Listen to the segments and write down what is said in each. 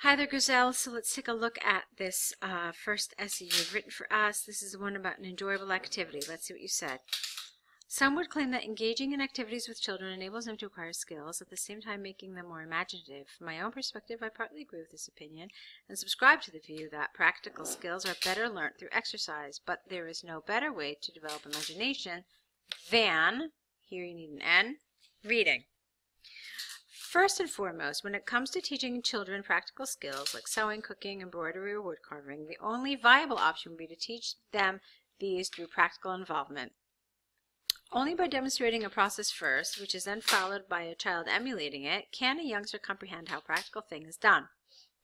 Hi there, Guzel. So let's take a look at this first essay you've written for us. This is one about an enjoyable activity. Let's see what you said. Some would claim that engaging in activities with children enables them to acquire skills, at the same time making them more imaginative. From my own perspective, I partly agree with this opinion and subscribe to the view that practical skills are better learnt through exercise, but there is no better way to develop imagination than, here you need an N, reading. First and foremost, when it comes to teaching children practical skills like sewing, cooking, embroidery, or wood carving, the only viable option would be to teach them these through practical involvement. Only by demonstrating a process first, which is then followed by a child emulating it, can a youngster comprehend how a practical thing is done.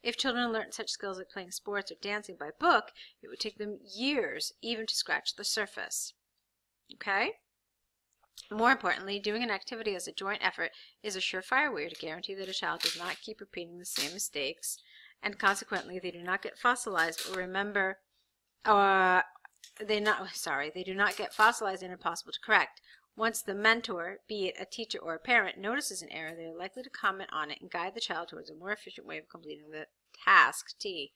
If children learn such skills like playing sports or dancing by book, it would take them years even to scratch the surface. Okay? More importantly, doing an activity as a joint effort is a surefire way to guarantee that a child does not keep repeating the same mistakes, and consequently they do not get fossilized or remember, they do not get fossilized and impossible to correct. Once the mentor, be it a teacher or a parent, notices an error, they are likely to comment on it and guide the child towards a more efficient way of completing the task, T.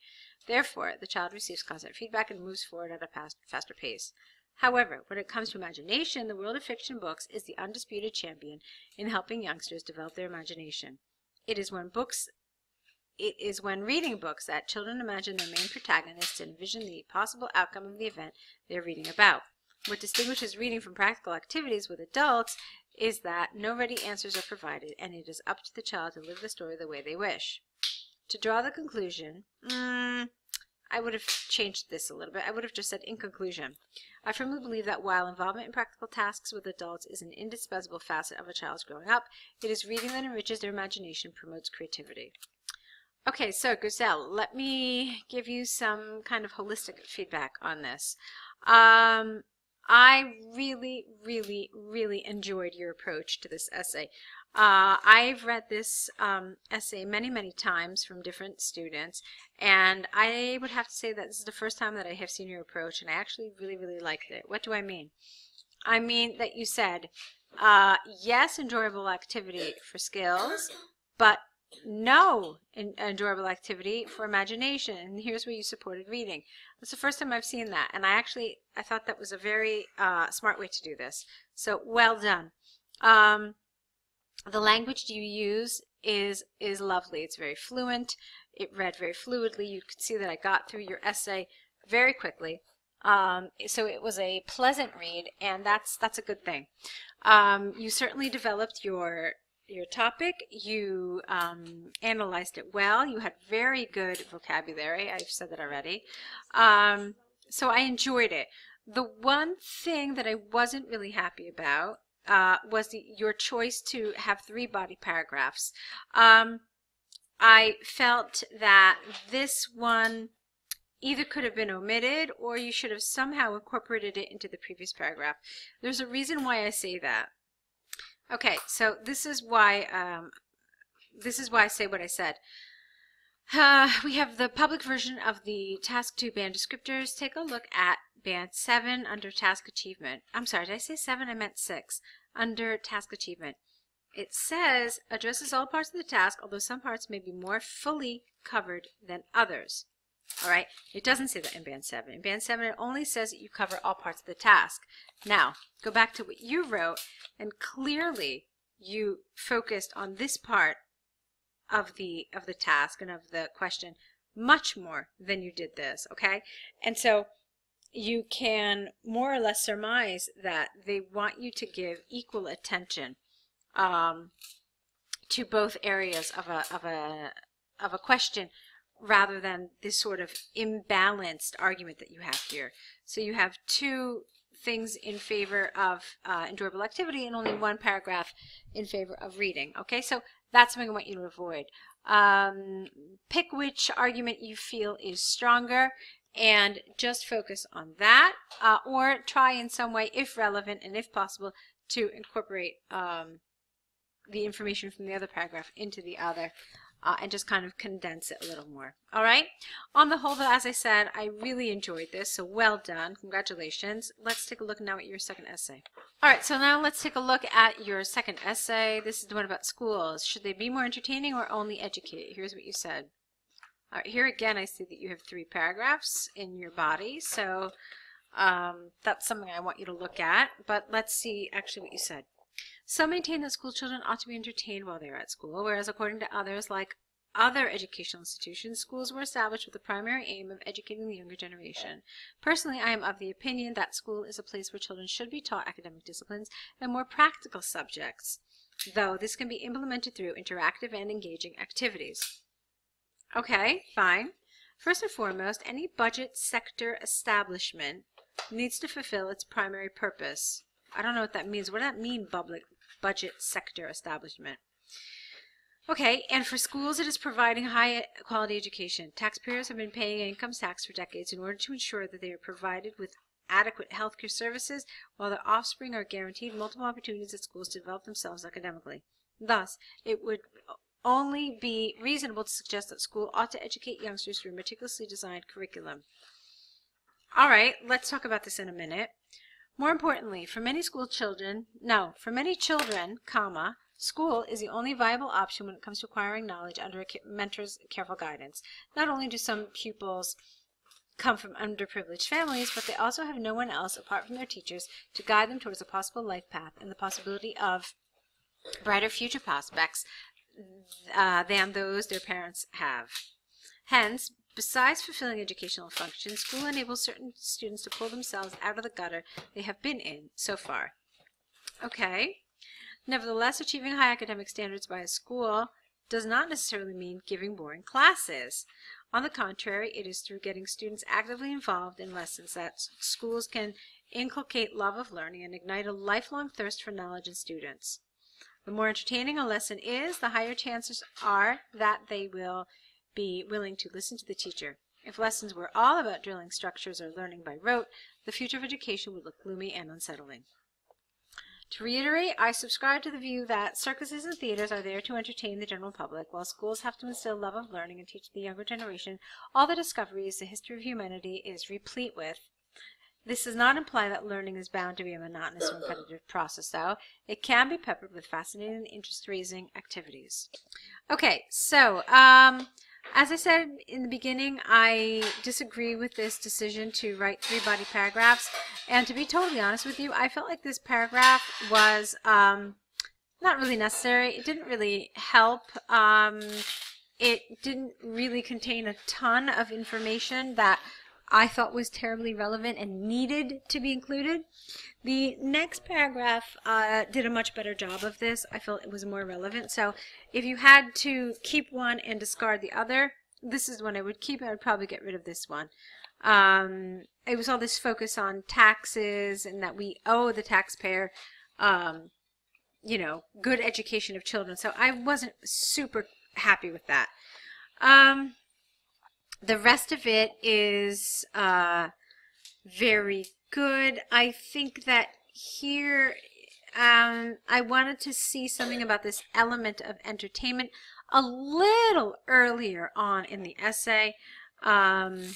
Therefore, the child receives constant feedback and moves forward at a faster pace. However, when it comes to imagination, the world of fiction books is the undisputed champion in helping youngsters develop their imagination. It is when reading books that children imagine their main protagonists and envision the possible outcome of the event they are reading about. What distinguishes reading from practical activities with adults is that no ready answers are provided, and it is up to the child to live the story the way they wish. To draw the conclusion, I would have changed this a little bit. I would have just said, in conclusion, I firmly believe that while involvement in practical tasks with adults is an indispensable facet of a child's growing up, it is reading that enriches their imagination and promotes creativity. Okay, so Guzel, let me give you some kind of holistic feedback on this. I really, really, really enjoyed your approach to this essay. I've read this essay many, many times from different students, and I would have to say that this is the first time that I have seen your approach, and I actually really, really liked it. What do I mean? I mean that you said, yes, enjoyable activity for skills, but no enjoyable activity for imagination, and here's where you supported reading. It's the first time I've seen that, and I thought that was a very smart way to do this. So well done. The language you use is lovely. It's very fluent. It read very fluidly. You could see that I got through your essay very quickly. So it was a pleasant read, and that's a good thing. You certainly developed your topic. You analyzed it well. You had very good vocabulary. I've said that already. So I enjoyed it. The one thing that I wasn't really happy about was your choice to have 3 body paragraphs. I felt that this one either could have been omitted, or you should have somehow incorporated it into the previous paragraph. There's a reason why I say that. Okay, so this is why I say what I said. We have the public version of the Task 2 band descriptors. Take a look at band 7 under Task Achievement. I'm sorry, did I say 7? I meant 6. Under Task Achievement. It says, addresses all parts of the task, although some parts may be more fully covered than others. Alright, it doesn't say that in band 7. In band 7, it only says that you cover all parts of the task. Now, go back to what you wrote, and clearly you focused on this part of the task and of the question much more than you did this, okay? And so you can more or less surmise that they want you to give equal attention to both areas of a question, rather than this sort of imbalanced argument that you have here. So you have 2 things in favor of enjoyable activity and only 1 paragraph in favor of reading. Okay, so that's something I want you to avoid. Pick which argument you feel is stronger and just focus on that, or try in some way, if relevant and if possible, to incorporate the information from the other paragraph into the other, and just kind of condense it a little more. All right? On the whole, though, as I said, I really enjoyed this, so well done. Congratulations. Let's take a look now at your second essay. All right, so now let's take a look at your second essay. This is the one about schools. Should they be more entertaining or only educate? Here's what you said. Here again, I see that you have 3 paragraphs in your body, so that's something I want you to look at. But let's see actually what you said. Some maintain that school children ought to be entertained while they are at school, whereas according to others, like other educational institutions, schools were established with the primary aim of educating the younger generation. Personally, I am of the opinion that school is a place where children should be taught academic disciplines and more practical subjects, though this can be implemented through interactive and engaging activities. Okay, fine. First and foremost, any budget sector establishment needs to fulfill its primary purpose. I don't know what that means. What does that mean, budget sector establishment? Okay, and for schools, it is providing high-quality education. Taxpayers have been paying income tax for decades in order to ensure that they are provided with adequate healthcare services, while their offspring are guaranteed multiple opportunities at schools to develop themselves academically. Thus, it would only be reasonable to suggest that school ought to educate youngsters through a meticulously designed curriculum. All right, let's talk about this in a minute. More importantly, for many children, school is the only viable option when it comes to acquiring knowledge under a mentor's careful guidance. Not only do some pupils come from underprivileged families, but they also have no one else apart from their teachers to guide them towards a possible life path and the possibility of brighter future prospects than those their parents have. Hence, besides fulfilling educational functions, school enables certain students to pull themselves out of the gutter they have been in so far. Okay. Nevertheless, achieving high academic standards by a school does not necessarily mean giving boring classes. On the contrary, it is through getting students actively involved in lessons that schools can inculcate love of learning and ignite a lifelong thirst for knowledge in students. The more entertaining a lesson is, the higher chances are that they will be willing to listen to the teacher. If lessons were all about drilling structures or learning by rote, the future of education would look gloomy and unsettling. To reiterate, I subscribe to the view that circuses and theaters are there to entertain the general public, while schools have to instill love of learning and teach the younger generation all the discoveries the history of humanity is replete with. This does not imply that learning is bound to be a monotonous or repetitive process, though. It can be peppered with fascinating and interest-raising activities. Okay, so as I said in the beginning, I disagree with this decision to write 3 body paragraphs. And to be totally honest with you, I felt like this paragraph was not really necessary. It didn't really help. It didn't really contain a ton of information that I thought was terribly relevant and needed to be included. The next paragraph did a much better job of this. I felt it was more relevant. So if you had to keep one and discard the other, this is one I would keep. I would probably get rid of this one. It was all this focus on taxes and that we owe the taxpayer, you know, good education of children. So I wasn't super happy with that. The rest of it is very good. I think that here I wanted to see something about this element of entertainment a little earlier on in the essay. But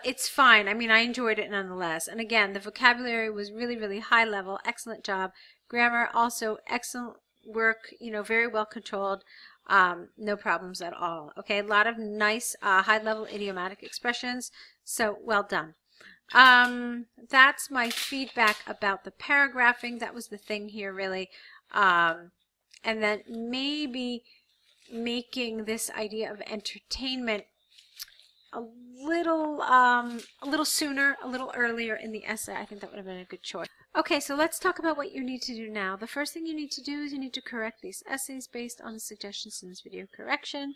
it's fine. I mean, I enjoyed it nonetheless. And again, the vocabulary was really, really high level. Excellent job. Grammar, also excellent work, you know, very well controlled. No problems at all. Okay, a lot of nice high-level idiomatic expressions, so well done. That's my feedback about the paragraphing. That was the thing here, really. And then maybe making this idea of entertainment a little sooner, a little earlier in the essay. I think that would have been a good choice. Okay, so let's talk about what you need to do now. The first thing you need to do is you need to correct these essays based on the suggestions in this video correction.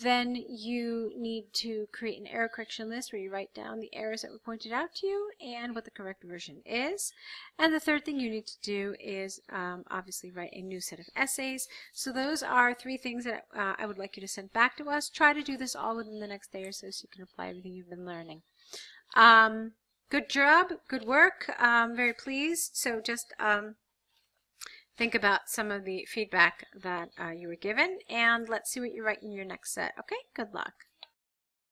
Then you need to create an error correction list where you write down the errors that were pointed out to you and what the correct version is. And the third thing you need to do is obviously write a new set of essays. So those are 3 things that I would like you to send back to us. Try to do this all within the next day or so you can apply everything you've been learning. Good job, good work, very pleased. So just think about some of the feedback that you were given, and let's see what you write in your next set. Okay, good luck.